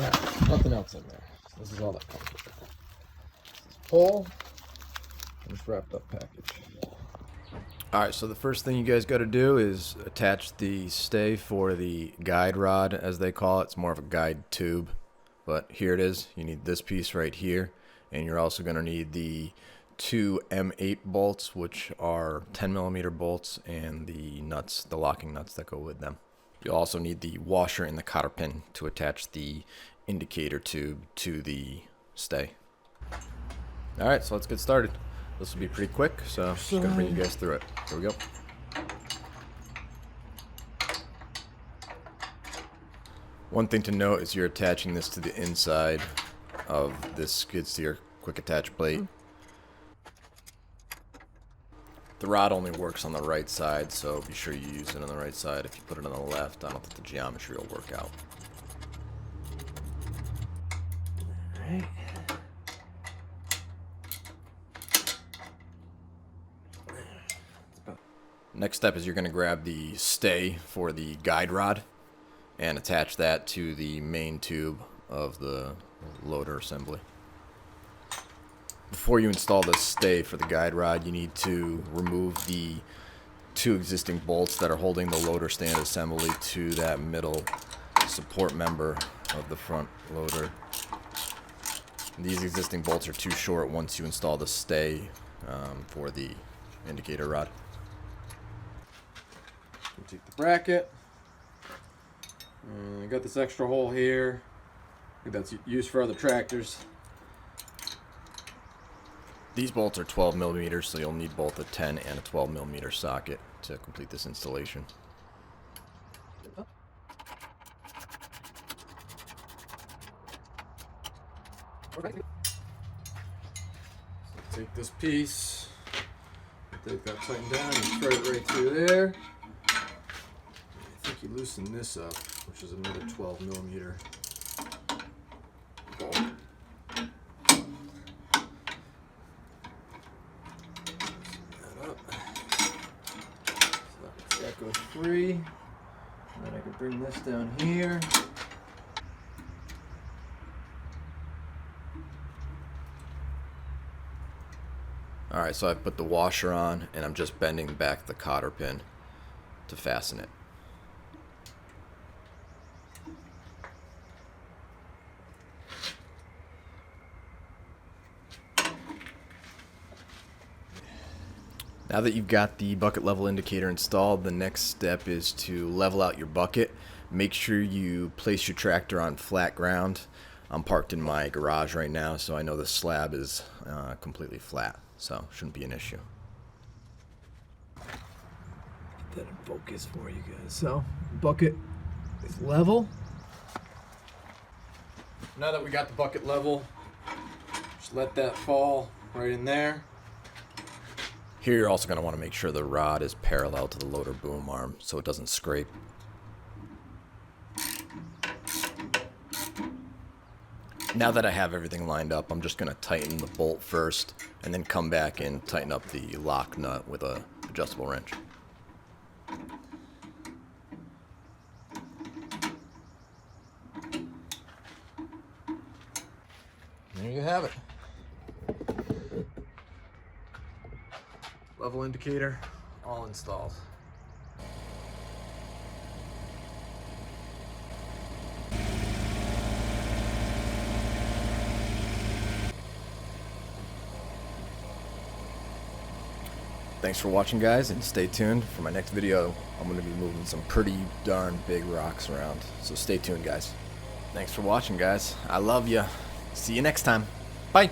Alright, nothing else in there. This is all that comes with it. This is pull, and this wrapped up package. Alright, so the first thing you guys got to do is attach the stay for the guide rod, as they call it. It's more of a guide tube, but here it is. You need this piece right here, and you're also going to need the two M8 bolts, which are 10mm bolts, and the nuts, the locking nuts that go with them. You'll also need the washer and the cotter pin to attach the indicator tube to the stay. Alright, so let's get started. This will be pretty quick, so I'm just going to bring you guys through it. Here we go. One thing to note is you're attaching this to the inside of this skid steer quick attach plate. The rod only works on the right side, so be sure you use it on the right side. If you put it on the left, I don't think the geometry will work out. Alright. Next step is you're going to grab the stay for the guide rod and attach that to the main tube of the loader assembly. Before you install the stay for the guide rod, you need to remove the two existing bolts that are holding the loader stand assembly to that middle support member of the front loader. These existing bolts are too short once you install the stay for the indicator rod. Take the bracket. I got this extra hole here. I think that's used for other tractors. These bolts are 12mm, so you'll need both a 10 and a 12mm socket to complete this installation. So take this piece, take that tightened down, and thread it right through there. I think you loosen this up, which is another 12mm bolt. That goes free, and then I can bring this down here. Alright, so I've put the washer on, and I'm just bending back the cotter pin to fasten it. Now that you've got the bucket level indicator installed, the next step is to level out your bucket. Make sure you place your tractor on flat ground. I'm parked in my garage right now, so I know the slab is completely flat, so shouldn't be an issue. Get that in focus for you guys. So, bucket is level. Now that we got the bucket level, just let that fall right in there. Here you're also going to want to make sure the rod is parallel to the loader boom arm so it doesn't scrape. Now that I have everything lined up, I'm just going to tighten the bolt first and then come back and tighten up the lock nut with a adjustable wrench. There you have it. Level indicator, all installed. Thanks for watching, guys, and stay tuned for my next video. I'm going to be moving some pretty darn big rocks around, so stay tuned, guys. Thanks for watching, guys. I love you. See you next time. Bye.